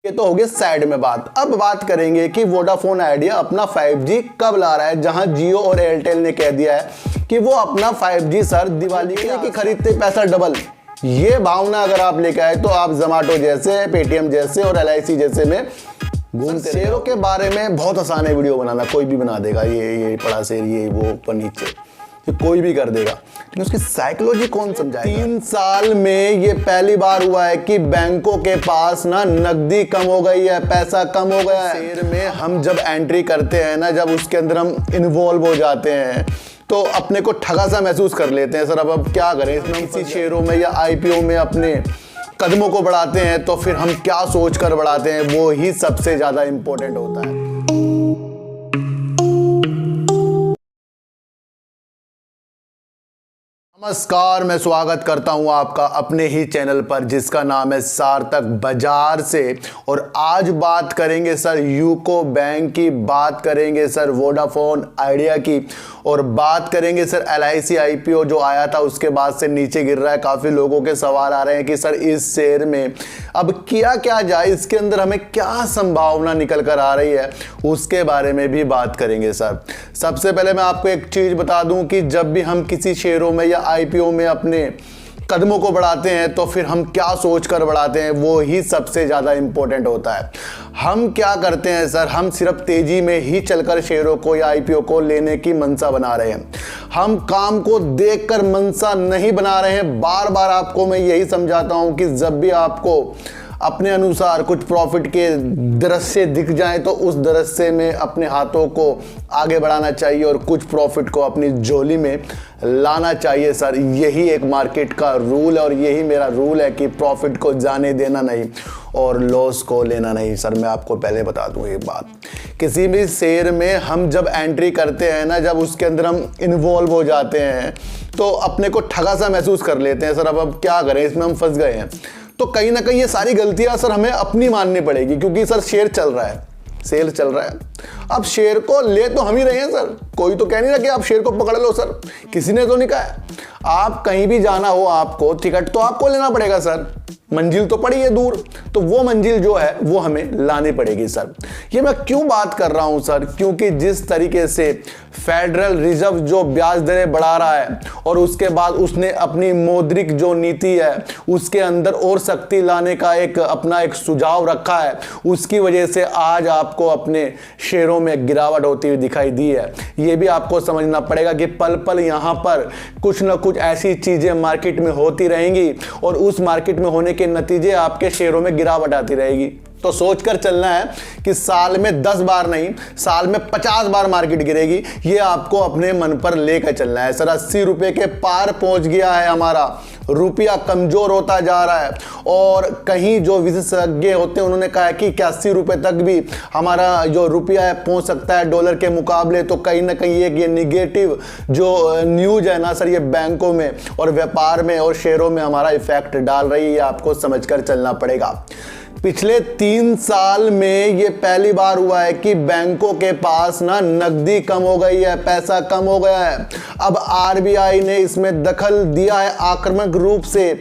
ये तो हो गया साइड में बात। अब बात करेंगे कि वोडाफोन आइडिया अपना 5G कब ला रहा है, जहां जियो और एयरटेल ने कह दिया है कि वो अपना 5G सर दिवाली के खरीदते पैसा डबल। ये भावना अगर आप लेके आए तो आप जोमैटो जैसे, पेटीएम जैसे और LIC जैसे में घूमते। शेयरों के बारे में बहुत आसान है वीडियो बनाना, कोई भी बना देगा, ये पड़ा शेर, ये वो ऊपर नीचे, ये कोई भी कर देगा, लेकिन उसकी साइकोलॉजी कौन समझाएगा। 3 साल में ये पहली बार हुआ है कि बैंकों के पास ना नकदी कम हो गई है, पैसा कम हो गया है। शेयर में हम जब एंट्री करते हैं ना, जब उसके अंदर हम इन्वॉल्व हो जाते हैं तो अपने को ठगा सा महसूस कर लेते हैं। सर अब क्या करें, इसमें हम किसी शेयरों में या IPO में अपने कदमों को बढ़ाते हैं तो फिर हम क्या सोच कर बढ़ाते हैं, वो ही सबसे ज्यादा इंपॉर्टेंट होता है। नमस्कार, मैं स्वागत करता हूं आपका अपने ही चैनल पर जिसका नाम है सार्थक बाजार से। और आज बात करेंगे सर यूको बैंक की, बात करेंगे सर वोडाफोन आइडिया की, और बात करेंगे सर LIC IPO जो आया था उसके बाद से नीचे गिर रहा है। काफ़ी लोगों के सवाल आ रहे हैं कि सर इस शेयर में अब किया क्या जाए, इसके अंदर हमें क्या संभावना निकल कर आ रही है, उसके बारे में भी बात करेंगे सर। सबसे पहले मैं आपको एक चीज़ बता दूं कि जब भी हम किसी शेयरों में या IPO में अपने कदमों को बढ़ाते हैं तो फिर हम क्या सोच कर बढ़ाते हैं, वो ही सबसे ज़्यादा इंपॉर्टेंट होता है। हम क्या करते हैं सर, हम सिर्फ तेज़ी में ही चलकर शेयरों को या IPO को लेने की मंशा बना रहे हैं। हम काम को देखकर मंशा नहीं बना रहे हैं। बार बार आपको मैं यही समझाता हूं कि जब भी आपको अपने अनुसार कुछ प्रॉफिट के दृश्य दिख जाए तो उस दृश्य में अपने हाथों को आगे बढ़ाना चाहिए और कुछ प्रॉफिट को अपनी झोली में लाना चाहिए सर। यही एक मार्केट का रूल है और यही मेरा रूल है कि प्रॉफिट को जाने देना नहीं और लॉस को लेना नहीं। सर मैं आपको पहले बता दूं एक बात, किसी भी शेयर में हम जब एंट्री करते हैं ना, जब उसके अंदर हम इन्वॉल्व हो जाते हैं तो अपने को ठगा सा महसूस कर लेते हैं। सर अब क्या करें, इसमें हम फंस गए हैं। तो कहीं ना कहीं ये सारी गलतियां सर हमें अपनी माननी पड़ेगी, क्योंकि सर शेयर चल रहा है, सेल चल रहा है। अब शेयर को ले तो हम ही रहे हैं सर, कोई तो कह नहीं रहा कि आप शेयर को पकड़ लो सर, किसी ने तो नहीं कहा है। आप कहीं भी जाना हो आपको टिकट तो आपको लेना पड़ेगा सर, मंजिल तो पड़ी है दूर, तो वो मंजिल जो है वो हमें लानी पड़ेगी सर। ये मैं क्यों बात कर रहा हूं सर, क्योंकि जिस तरीके से फेडरल रिजर्व जो ब्याज दरें बढ़ा रहा है और उसके बाद उसने अपनी मौद्रिक जो नीति है उसके अंदर और सख्ती लाने का अपना एक सुझाव रखा है, उसकी वजह से आज आपको अपने शेयरों में गिरावट होती हुई दिखाई दी है। ये भी आपको समझना पड़ेगा कि पल पल यहाँ पर कुछ ना कुछ ऐसी चीजें मार्केट में होती रहेंगी और उस मार्केट में होने के नतीजे आपके शेयरों में गिरावट आती रहेगी। तो सोचकर चलना है कि साल में 10 बार नहीं, साल में 50 बार मार्केट गिरेगी, ये आपको अपने मन पर लेकर चलना है सर। 80 रुपए के पार पहुंच गया है हमारा रुपया, कमजोर होता जा रहा है। और कहीं जो विशेषज्ञ होते हैं उन्होंने कहा है कि 81 रुपए तक भी हमारा जो रुपया है पहुंच सकता है डॉलर के मुकाबले। तो कहीं ना कहीं ये निगेटिव जो न्यूज है ना सर, ये बैंकों में और व्यापार में और शेयरों में हमारा इफेक्ट डाल रही है, आपको समझकर चलना पड़ेगा। पिछले 3 साल में ये पहली बार हुआ है कि बैंकों के पास ना नकदी कम हो गई है, पैसा कम हो गया है। अब RBI ने इसमें दखल दिया है, आक्रामक रूप से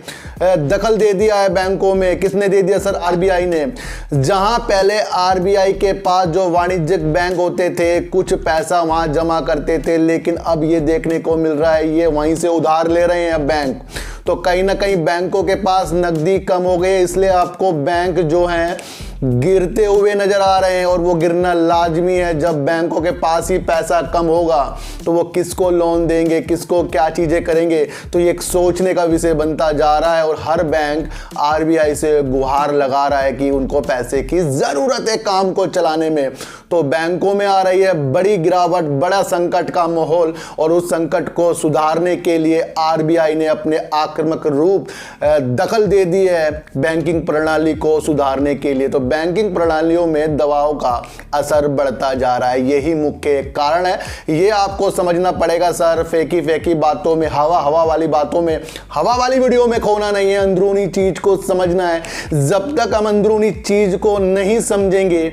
दखल दे दिया है बैंकों में। किसने दे दिया सर? RBI ने। जहां पहले RBI के पास जो वाणिज्यिक बैंक होते थे कुछ पैसा वहां जमा करते थे, लेकिन अब ये देखने को मिल रहा है ये वहीं से उधार ले रहे हैं बैंक। तो कहीं ना कहीं बैंकों के पास नकदी कम हो गई, इसलिए आपको बैंक जो हैं गिरते हुए नजर आ रहे हैं और वो गिरना लाजमी है। जब बैंकों के पास ही पैसा कम होगा तो वो किसको लोन देंगे, किसको क्या चीजें करेंगे, तो ये एक सोचने का विषय बनता जा रहा है। और हर बैंक RBI से गुहार लगा रहा है कि उनको पैसे की जरूरत है काम को चलाने में। तो बैंकों में आ रही है बड़ी गिरावट, बड़ा संकट का माहौल, और उस संकट को सुधारने के लिए RBI ने अपने आक्रामक रूप दखल दे दी है बैंकिंग प्रणाली को सुधारने के लिए। तो बैंकिंग प्रणालियों में दबाव का असर बढ़ता जा रहा है, यही मुख्य कारण है। ये आपको समझना पड़ेगा सर। फेकी बातों में, हवा वाली बातों में, हवा वाली वीडियो में खोना नहीं है, अंदरूनी चीज को समझना है। जब तक हम अंदरूनी चीज को नहीं समझेंगे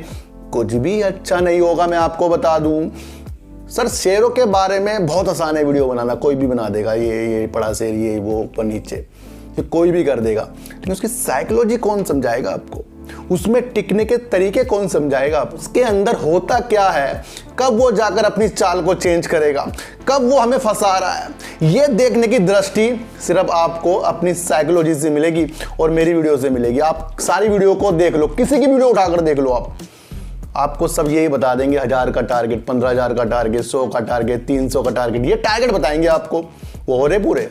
कुछ भी अच्छा नहीं होगा। मैं आपको बता दूं सर, शेयरों के बारे में बहुत आसान है वीडियो बनाना, कोई भी बना देगा, ये पड़ा शेयर, ये वो ऊपर नीचे, ये कोई भी कर देगा, लेकिन उसकी साइकोलॉजी कौन समझाएगा आपको। उसमें टिकने के तरीके कौन समझाएगा, उसके अंदर होता क्या है, कब वो जाकर अपनी चाल को चेंज करेगा, कब वो हमें फंसा रहा है, ये देखने की दृष्टि सिर्फ आपको अपनी साइकोलॉजी से मिलेगी और मेरी वीडियो से मिलेगी। आप सारी वीडियो को देख लो, किसी की वीडियो उठाकर देख लो, आपको सब यही बता देंगे 1000 का टारगेट, 15,000 का टारगेट, 100 का टारगेट, 300 का टारगेट, ये टारगेट बताएंगे आपको। वो हो रहे पूरे?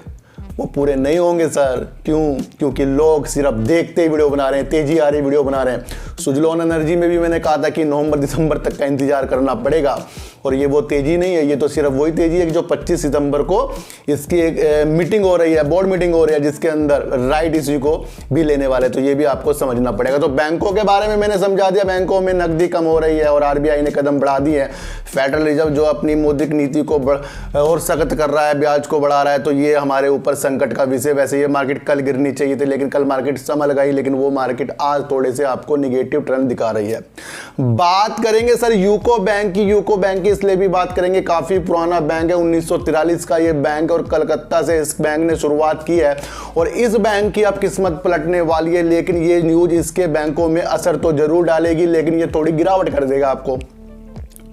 वो पूरे नहीं होंगे सर। क्यों? क्योंकि लोग सिर्फ देखते ही वीडियो बना रहे हैं, तेजी आ रही वीडियो बना रहे हैं। सुजलोन एनर्जी में भी मैंने कहा था कि नवंबर दिसंबर तक का इंतजार करना पड़ेगा, और ये वो तेजी नहीं है, ये तो सिर्फ वही तेजी है कि जो 25 सितंबर को इसकी एक मीटिंग हो रही है, बोर्ड मीटिंग हो रही है, जिसके अंदर राइट इश्यू को भी लेने वाले, तो ये भी आपको समझना पड़ेगा। तो बैंकों के बारे में मैंने समझा दिया, बैंकों में नकदी कम हो रही है और आरबीआई ने कदम बढ़ा दिए हैं। फेडरल रिजर्व जो अपनी मौद्रिक नीति को और सख्त कर रहा है, ब्याज को बढ़ा रहा है, तो ये हमारे ऊपर संकट का विषय। वैसे ये मार्केट कल गिरनी चाहिए थी, लेकिन कल मार्केट संभल गई, लेकिन वो मार्केट आज थोड़े से आपको निगेटिव ट्रेंड दिखा रही है। बात करेंगे सर यूको बैंक की। यूको बैंक की इसलिए भी बात करेंगे, काफी पुराना बैंक है, 1943 का ये बैंक, और कलकत्ता से इस बैंक ने शुरुआत की है, और इस बैंक की अब किस्मत पलटने वाली है। लेकिन ये न्यूज इसके बैंकों में असर तो जरूर डालेगी, लेकिन ये थोड़ी गिरावट कर देगा आपको।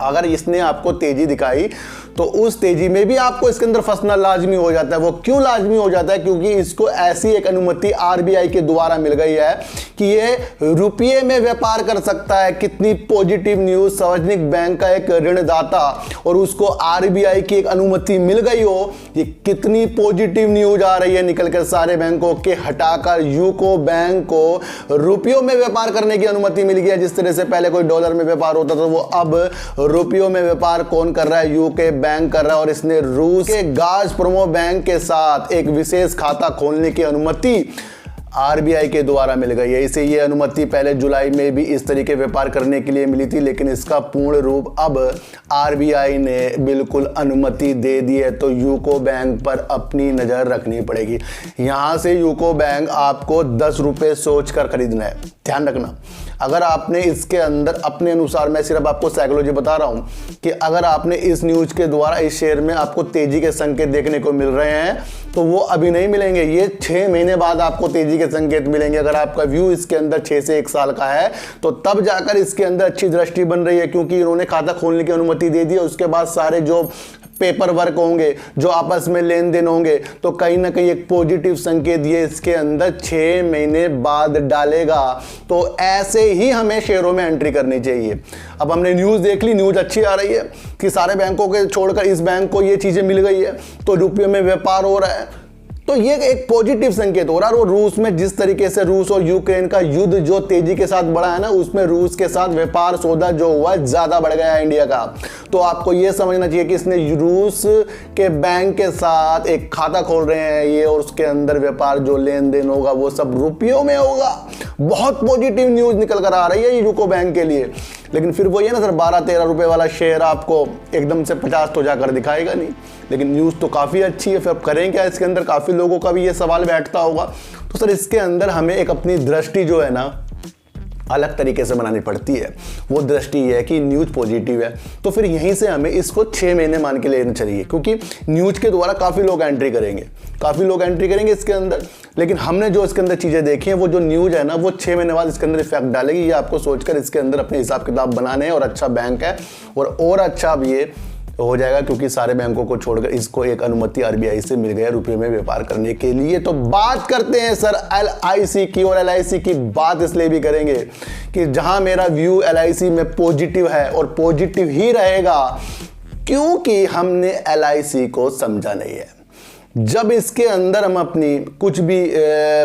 अगर इसने आपको तेजी दिखाई तो उस तेजी में भी आपको इसके अंदर फंसना लाजमी हो जाता है। वो क्यों लाजमी हो जाता है? क्योंकि इसको ऐसी एक अनुमति आरबीआई के द्वारा मिल गई है कि ये रुपये में व्यापार कर सकता है। कितनी पॉजिटिव न्यूज, सार्वजनिक बैंक का एक ऋणदाता और उसको आरबीआई की एक अनुमति मिल गई हो, ये कितनी पॉजिटिव न्यूज आ रही है निकलकर सारे बैंकों के हटाकर यूको बैंक को रुपयों में व्यापार करने की अनुमति मिल गई है। जिस तरह से पहले कोई डॉलर में व्यापार होता था, वो अब रुपयों में व्यापार कौन कर रहा है? यूके बैंक कर रहा है, और इसने रूस के गाज़प्रोम बैंक के साथ एक विशेष खाता खोलने की अनुमति आरबीआई के द्वारा मिल गई है। इसे ये अनुमति पहले जुलाई में भी इस तरीके व्यापार करने के लिए मिली थी, लेकिन इसका पूर्ण रूप अब आरबीआई ने बिल्कुल अनुमति दे दी है। तो यूको बैंक पर अपनी नज़र रखनी पड़ेगी। यहाँ से यूको बैंक आपको 10 रुपये सोच कर खरीदना है, ध्यान रखना। अगर आपने इसके अंदर अपने अनुसार, मैं सिर्फ आपको साइकोलॉजी बता रहा हूँ कि अगर आपने इस न्यूज के द्वारा इस शेयर में आपको तेजी के संकेत देखने को मिल रहे हैं, तो वो अभी नहीं मिलेंगे, ये 6 महीने बाद आपको तेजी के संकेत मिलेंगे। अगर आपका व्यू इसके अंदर 6 से 1 साल का है, तो तब जाकर इसके अंदर अच्छी दृष्टि बन रही है, क्योंकि इन्होंने खाता खोलने की अनुमति दे दी है। उसके बाद सारे जो पेपर वर्क होंगे, जो आपस में लेन देन होंगे, तो कहीं ना कहीं एक पॉजिटिव संकेत ये इसके अंदर 6 महीने बाद डालेगा। तो ऐसे ही हमें शेयरों में एंट्री करनी चाहिए। अब हमने न्यूज़ देख ली, न्यूज़ अच्छी आ रही है कि सारे बैंकों के छोड़कर इस बैंक को ये चीज़ें मिल गई है, तो रुपये में व्यापार हो रहा है, तो ये एक पॉजिटिव संकेत हो रहा है। और रूस में जिस तरीके से रूस और यूक्रेन का युद्ध जो तेजी के साथ बढ़ा है ना, उसमें रूस के साथ व्यापार सौदा जो हुआ है ज्यादा बढ़ गया है इंडिया का। तो आपको ये समझना चाहिए कि इसने रूस के बैंक के साथ एक खाता खोल रहे हैं ये, और उसके अंदर व्यापार जो लेन देन होगा वो सब रुपयों में होगा। बहुत पॉजिटिव न्यूज निकल कर आ रही है यूको बैंक के लिए। लेकिन फिर वो ये ना सर, 12-13 रुपए वाला शेयर आपको एकदम से 50 तो जाकर दिखाएगा नहीं। लेकिन न्यूज़ तो काफ़ी अच्छी है, फिर अब करें क्या इसके अंदर? काफ़ी लोगों का भी ये सवाल बैठता होगा। तो सर इसके अंदर हमें एक अपनी दृष्टि जो है ना अलग तरीके से बनानी पड़ती है। वो दृष्टि ये है कि न्यूज़ पॉजिटिव है, तो फिर यहीं से हमें इसको 6 महीने मान के लेना चाहिए, क्योंकि न्यूज़ के द्वारा काफ़ी लोग एंट्री करेंगे इसके अंदर। लेकिन हमने जो इसके अंदर चीज़ें देखी हैं, वो जो न्यूज़ है ना, वो 6 महीने बाद इसके अंदर इफेक्ट डालेगी। ये आपको सोचकर इसके अंदर अपने हिसाब किताब बनाने हैं। और अच्छा बैंक है, और अच्छा अब ये हो जाएगा, क्योंकि सारे बैंकों को छोड़कर इसको एक अनुमति आरबीआई से मिल गया रुपये में व्यापार करने के लिए। तो बात करते हैं सर एलआईसी की, और एलआईसी की बात इसलिए भी करेंगे कि जहां मेरा व्यू एलआईसी में पॉजिटिव है, और पॉजिटिव ही रहेगा क्योंकि हमने एलआईसी को समझा नहीं है। जब इसके अंदर हम अपनी कुछ भी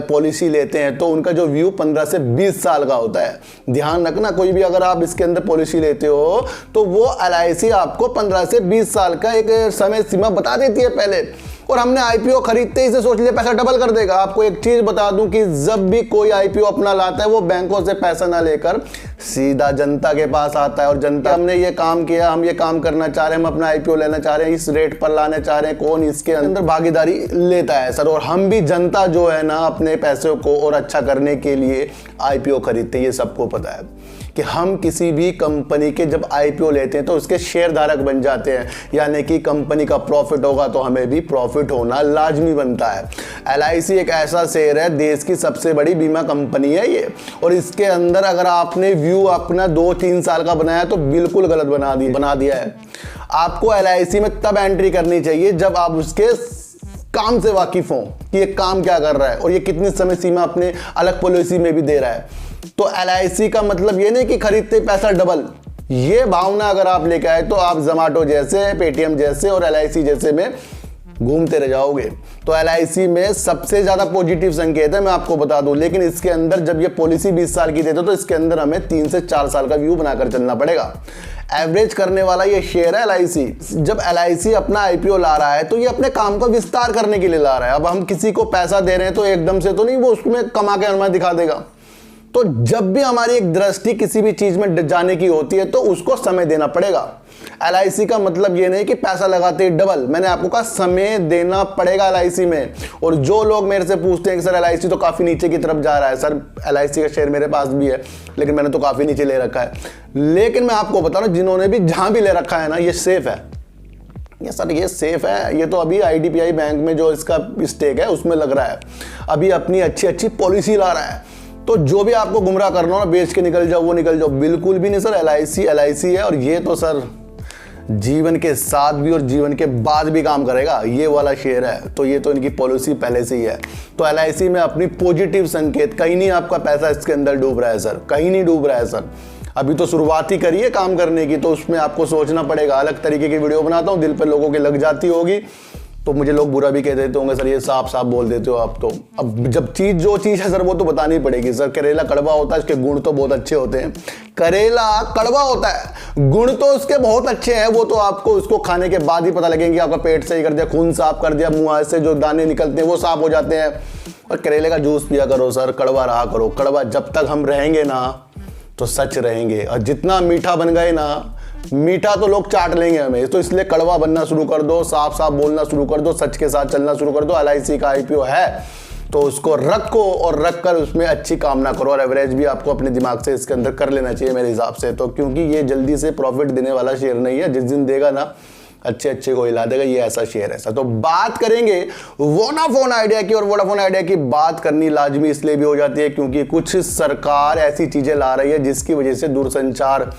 पॉलिसी लेते हैं, तो उनका जो व्यू 15 से 20 साल का होता है। ध्यान रखना, कोई भी अगर आप इसके अंदर पॉलिसी लेते हो, तो वो एलआईसी आपको 15 से 20 साल का एक समय सीमा बता देती है पहले। और हमने आईपीओ खरीदते ही से सोच लिया पैसा डबल कर देगा। आपको एक चीज बता दूं कि जब भी कोई आईपीओ अपना लाता है, वो बैंकों से पैसा ना लेकर सीधा जनता के पास आता है और जनता, हमने ये काम किया, हम ये काम करना चाह रहे हैं, हम अपना आईपीओ लेना चाह रहे हैं, इस रेट पर लाना चाह रहे हैं, कौन इसके अंदर भागीदारी लेता है सर। और हम भी जनता जो है ना अपने पैसों को और अच्छा करने के लिए आईपीओ खरीदते हैं। ये सबको पता है कि हम किसी भी कंपनी के जब आईपीओ लेते हैं तो उसके शेयर धारक बन जाते हैं, यानी कि कंपनी का प्रॉफिट होगा तो हमें भी प्रॉफिट होना लाजमी बनता है। एलआईसी एक ऐसा शेयर है, देश की सबसे बड़ी बीमा कंपनी है ये, और इसके अंदर अगर आपने व्यू अपना 2-3 साल का बनाया तो बिल्कुल गलत बना दिया है। आपको एलआईसी में तब एंट्री करनी चाहिए जब आप उसके काम से वाकिफ हो कि ये काम क्या कर रहा है और ये कितनी समय सीमा अपने अलग पॉलिसी में भी दे रहा है। तो एलआईसी का मतलब ये नहीं कि खरीदते पैसा डबल, ये भावना अगर आप लेके आए तो आप जोमैटो जैसे, पेटीएम जैसे और एलआईसी जैसे में घूमते रह जाओगे। तो एलआईसी में सबसे ज्यादा पॉजिटिव संकेत है, मैं आपको बता दूं। लेकिन इसके अंदर जब ये पॉलिसी 20 साल की देते तो इसके अंदर हमें 3 से 4 साल का व्यू बनाकर चलना पड़ेगा। एवरेज करने वाला ये शेयर है एलआईसी। जब एलआईसी अपना आईपीओ ला रहा है तो ये अपने काम का विस्तार करने के लिए ला रहा है। अब हम किसी को पैसा दे रहे हैं तो एकदम से तो नहीं वो उसमें कमा के अनुमान दिखा देगा। तो जब भी हमारी एक दृष्टि किसी भी चीज में जाने की होती है तो उसको समय देना पड़ेगा। एलआईसी का मतलब ये नहीं कि पैसा लगाते ही डबल, मैंने आपको कहा समय देना पड़ेगा एलआईसी में। और जो लोग मेरे से पूछते हैं कि सर एलआईसी तो काफी नीचे की तरफ जा रहा है, सर एलआईसी का शेयर मेरे पास भी है लेकिन मैंने तो काफी नीचे ले रखा है। लेकिन मैं आपको बता रहा हूं जिन्होंने भी जहां भी ले रखा है ना, ये सेफ है। ये सर ये सेफ है, ये तो अभी आईडीबीआई बैंक में जो इसका स्टेक है उसमें लग रहा है, अभी अपनी अच्छी पॉलिसी ला रहा है। तो जो भी आपको गुमराह करना हो ना, बेच के निकल जाओ, वो निकल जाओ, बिल्कुल भी नहीं सर। एलआईसी है और ये तो सर जीवन के साथ भी और जीवन के बाद भी काम करेगा, ये वाला शेयर है। तो ये तो इनकी पॉलिसी पहले से ही है। तो एलआईसी में अपनी पॉजिटिव संकेत, कहीं नहीं आपका पैसा इसके अंदर डूब रहा है सर, कहीं नहीं डूब रहा है सर। अभी तो शुरुआत ही करिए काम करने की, तो उसमें आपको सोचना पड़ेगा। अलग तरीके की वीडियो बनाता हूँ, दिल पे लोगों के लग जाती होगी तो मुझे लोग बुरा भी कह देते होंगे, सर ये साफ बोल देते हो आप। तो अब जब जो चीज़ है सर वो तो बतानी पड़ेगी। सर करेला कड़वा होता है, इसके गुण तो बहुत अच्छे होते हैं। करेला कड़वा होता है, गुण तो उसके बहुत अच्छे हैं, वो तो आपको उसको खाने के बाद ही पता लगेंगे। आपका पेट सही कर दिया, खून साफ कर दिया, मुंह से जो दाने निकलते हैं वो साफ हो जाते हैं। और करेले का जूस पिया करो सर, कड़वा रहा करो। कड़वा जब तक हम रहेंगे ना तो सच रहेंगे, और जितना मीठा बन गए ना, मीठा तो लोग चाट लेंगे हमें। तो इसलिए कड़वा बनना शुरू कर दो, साफ बोलना शुरू कर दो, सच के साथ चलना शुरू कर दो। एलआईसी का आईपीओ है तो उसको रखो और रखकर उसमें अच्छी कामना करो। और एवरेज भी आपको अपने दिमाग से इसके अंदर कर लेना चाहिए मेरे हिसाब से तो, क्योंकि ये जल्दी से प्रॉफिट देने वाला शेयर नहीं है। जिस दिन देगा ना अच्छे को हिला देगा, ये ऐसा शेयर है। तो बात करेंगे वोडाफोन आइडिया की, और वोडाफोन आइडिया की बात करनी लाजमी इसलिए भी हो जाती है क्योंकि कुछ सरकार ऐसी चीजें ला रही है जिसकी वजह से दूरसंचार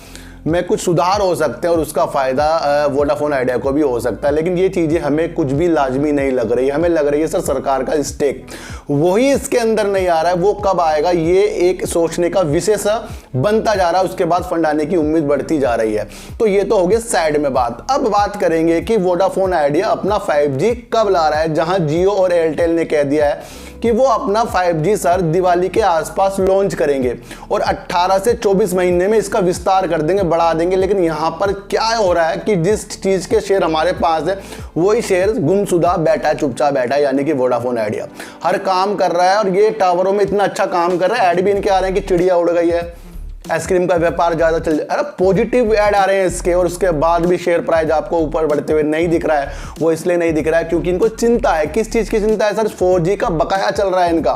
में कुछ सुधार हो सकते हैं और उसका फायदा वोडाफोन आइडिया को भी हो सकता है। लेकिन ये चीजें हमें कुछ भी लाजमी नहीं लग रही, हमें लग रही है सर सरकार का स्टेक वही इसके अंदर नहीं आ रहा है। वो कब आएगा ये एक सोचने का विषय बनता जा रहा है, उसके बाद फंड आने की उम्मीद बढ़ती जा रही है। तो ये तो हो गया साइड में बात। अब बात करेंगे कि वोडाफोन आइडिया अपना 5G कब ला रहा है, जहां जियो और एयरटेल ने कह दिया है कि वो अपना 5G सर दिवाली के आसपास लॉन्च करेंगे और 18 से 24 महीने में इसका विस्तार कर देंगे, बढ़ा देंगे। लेकिन यहां पर क्या हो रहा है कि जिस चीज के शेयर हमारे पास है वही शेयर गुमशुदा बैठा, चुपचाप बैठा, यानी कि वोडाफोन आइडिया हर काम कर रहा है और ये टावरों में इतना अच्छा काम कर रहा है। ऐड भी इनके आ रहे हैं कि चिड़िया उड़ गई है, आइसक्रीम का व्यापार ज्यादा चल रहा है, पॉजिटिव ऐड आ रहे हैं इसके। और उसके बाद भी शेयर प्राइस आपको ऊपर बढ़ते हुए नहीं दिख रहा है। वो इसलिए नहीं दिख रहा है क्योंकि इनको चिंता है। किस चीज की चिंता है सर? 4G का बकाया चल रहा है इनका।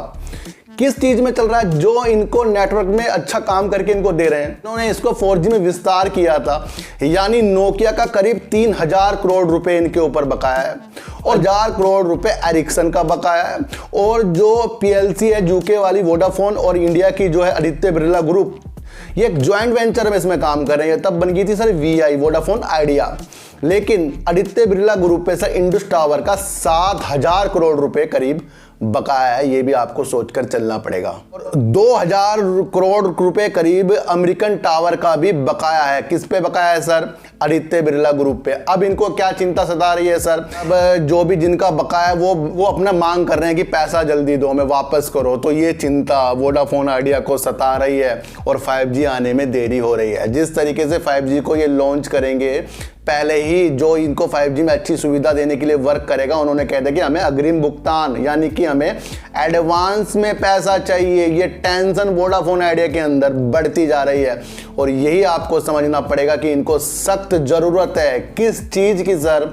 किस चीज में चल रहा है? जो इनको नेटवर्क में अच्छा काम करके इनको दे रहे हैं। इन्होंने इसको 4G में विस्तार किया था, यानी नोकिया का करीब 3000 करोड़ रुपए इनके ऊपर बकाया है और 1000 करोड़ रुपए एरिक्सन का बकाया है। और जो PLC है यूके वाली वोडाफोन और इंडिया की जो है आदित्य बिरला ग्रुप, ये एक ज्वाइंट वेंचर में इसमें काम कर रहे हैं। तब बन गई थी सर VI वोडाफोन आइडिया। लेकिन आदित्य बिरला ग्रुप पे सर इंडस टावर का 7000 करोड़ रुपए करीब बकाया है, ये भी आपको सोचकर चलना पड़ेगा। और 2000 करोड़ रुपए करीब अमेरिकन टावर का भी बकाया है। किस पे बकाया है सर? आदित्य बिरला ग्रुप पे। अब इनको क्या चिंता सता रही है सर? अब जो भी जिनका बकाया है वो अपना मांग कर रहे हैं कि पैसा जल्दी दो, हमें वापस करो। तो ये चिंता वोडाफोन आइडिया को सता रही है और 5G आने में देरी हो रही है। जिस तरीके से 5G को ये लॉन्च करेंगे पहले ही जो इनको 5G में अच्छी सुविधा देने के लिए वर्क करेगा, उन्होंने कह दिया कि हमें अग्रिम भुगतान यानी कि हमें एडवांस में पैसा चाहिए। ये टेंशन वोडाफोन आइडिया के अंदर बढ़ती जा रही है और यही आपको समझना पड़ेगा कि इनको सख्त जरूरत है किस चीज की सर,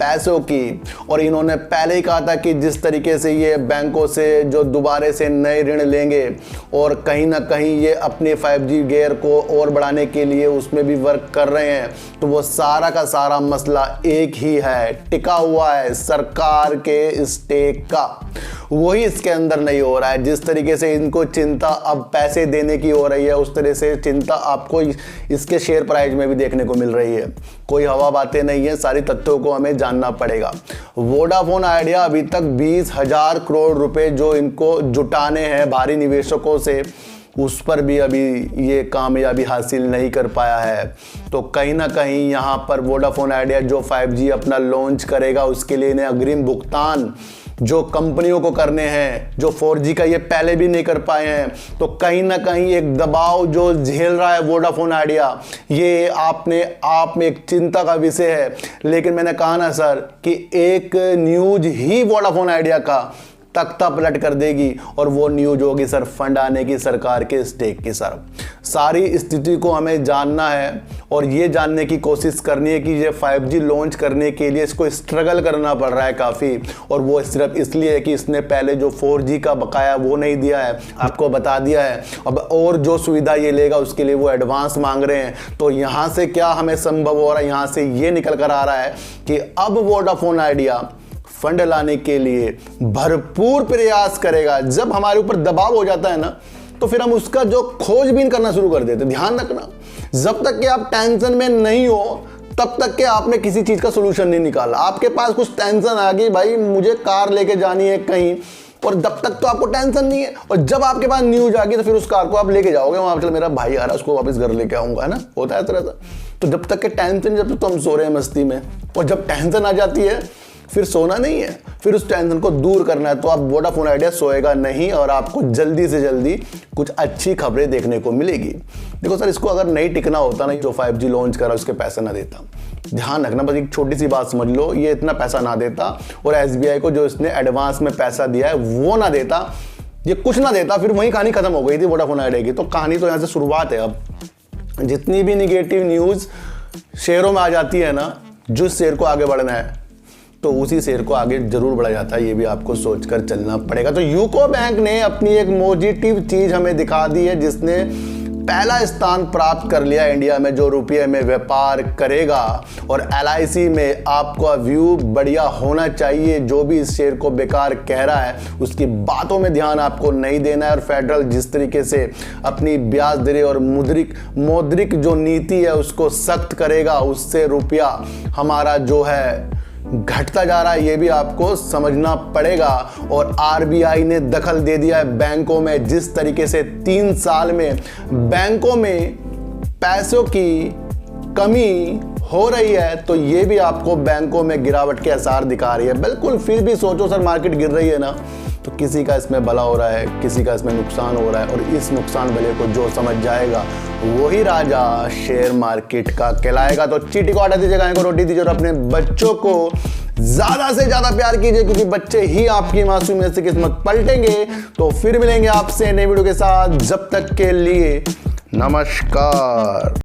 पैसों की। और इन्होंने पहले ही कहा था कि जिस तरीके से ये बैंकों से जो दोबारा से नए ऋण लेंगे और कहीं ना कहीं ये अपने 5G गियर को और बढ़ाने के लिए उसमें भी वर्क कर रहे हैं, तो वो सारा का सारा मसला एक ही है, टिका हुआ है सरकार के स्टेक का। वही इसके अंदर नहीं हो रहा है। जिस तरीके से इनको चिंता अब पैसे देने की हो रही है, उस तरह से चिंता आपको इसके शेयर प्राइस में भी देखने को मिल रही है। कोई हवा बातें नहीं है, सारी तथ्यों को हमें जानना पड़ेगा। वोडाफोन आइडिया अभी तक 20,000 करोड़ रुपए जो इनको जुटाने हैं भारी निवेशकों से, उस पर भी अभी ये कामयाबी हासिल नहीं कर पाया है। तो कहीं ना कहीं यहाँ पर वोडाफोन आइडिया जो 5G अपना लॉन्च करेगा, उसके लिए इन्हें अग्रिम भुगतान जो कंपनियों को करने हैं, जो 4G का ये पहले भी नहीं कर पाए हैं, तो कहीं ना कहीं एक दबाव जो झेल रहा है वोडाफोन आइडिया, ये आपने आप में एक चिंता का विषय है। लेकिन मैंने कहा ना सर कि एक न्यूज ही वोडाफोन आइडिया का तख्ता पलट कर देगी और वो न्यूज होगी सर फंड आने की सरकार के स्टेक की। सर सारी स्थिति को हमें जानना है और ये जानने की कोशिश करनी है कि ये 5G लॉन्च करने के लिए इसको स्ट्रगल करना पड़ रहा है काफ़ी, और वो सिर्फ इसलिए है कि इसने पहले जो 4G का बकाया वो नहीं दिया है, आपको बता दिया है। अब और जो सुविधा ये लेगा उसके लिए वो एडवांस मांग रहे हैं। तो यहाँ से क्या हमें संभव हो रहा है, यहाँ से ये निकल कर आ रहा है कि अब वोडाफोन आइडिया फंड लाने के लिए भरपूर प्रयास करेगा। जब हमारे ऊपर दबाव हो जाता है ना, तो फिर हम उसका जो खोजबीन करना शुरू कर देते। ध्यान रखना, जब तक कि आप टेंशन में नहीं हो तब तक कि आपने किसी चीज का सोल्यूशन नहीं निकाला। आपके पास कुछ टेंशन आ गई, भाई मुझे कार लेके जानी है कहीं, और जब तक तो आपको टेंशन नहीं है, और जब आपके पास न्यूज आ गई तो फिर उस कार को आप लेके जाओगे वहां, चल मेरा भाई आ रहा है उसको वापस घर लेके आऊंगा, है ना, होता है तरह सा। तो जब तक के टेंशन, जब तक तो हम सो रहे हैं मस्ती में, और जब टेंशन आ जाती है फिर सोना नहीं है, फिर उस टेंशन को दूर करना है। तो आप वोडाफोन आइडिया सोएगा नहीं और आपको जल्दी से जल्दी कुछ अच्छी खबरें देखने को मिलेगी। देखो सर, इसको अगर नहीं टिकना होता ना, जो 5G लॉन्च करा उसके पैसा ना देता। ध्यान रखना, बस एक छोटी सी बात समझ लो, ये इतना पैसा ना देता और SBI को जो इसने एडवांस में पैसा दिया है वो ना देता, ये कुछ ना देता, फिर वही कहानी खत्म हो गई थी वोडाफोन आइडिया की। तो कहानी तो यहाँ से शुरुआत है। अब जितनी भी निगेटिव न्यूज़ शेयरों में आ जाती है ना, जिस शेयर को आगे बढ़ना है तो उसी शेयर को आगे जरूर बढ़ा जाता है, ये भी आपको सोचकर चलना पड़ेगा। तो यूको बैंक ने अपनी एक पॉजिटिव चीज हमें दिखा दी है, जिसने पहला स्थान प्राप्त कर लिया इंडिया में जो रुपये में व्यापार करेगा। और LIC में आपका व्यू बढ़िया होना चाहिए। जो भी इस शेयर को बेकार कह रहा है उसकी बातों में ध्यान आपको नहीं देना है। और फेडरल जिस तरीके से अपनी ब्याज दरें और मौद्रिक जो नीति है उसको सख्त करेगा, उससे रुपया हमारा जो है घटता जा रहा है, ये भी आपको समझना पड़ेगा। और RBI ने दखल दे दिया है बैंकों में। जिस तरीके से 3 साल में बैंकों में पैसों की कमी हो रही है, तो ये भी आपको बैंकों में गिरावट के आसार दिखा रही है। बिल्कुल, फिर भी सोचो सर, मार्केट गिर रही है ना, तो किसी का इसमें भला हो रहा है, किसी का इसमें नुकसान हो रहा है, और इस नुकसान भले को जो समझ जाएगा वही राजा शेयर मार्केट का कहलाएगा। तो चींटी को आटा दीजिए, गाय को रोटी दीजिए और अपने बच्चों को ज्यादा से ज्यादा प्यार कीजिए, क्योंकि बच्चे ही आपकी मासूमियत से किस्मत पलटेंगे। तो फिर मिलेंगे आपसे नई वीडियो के साथ, जब तक के लिए नमस्कार।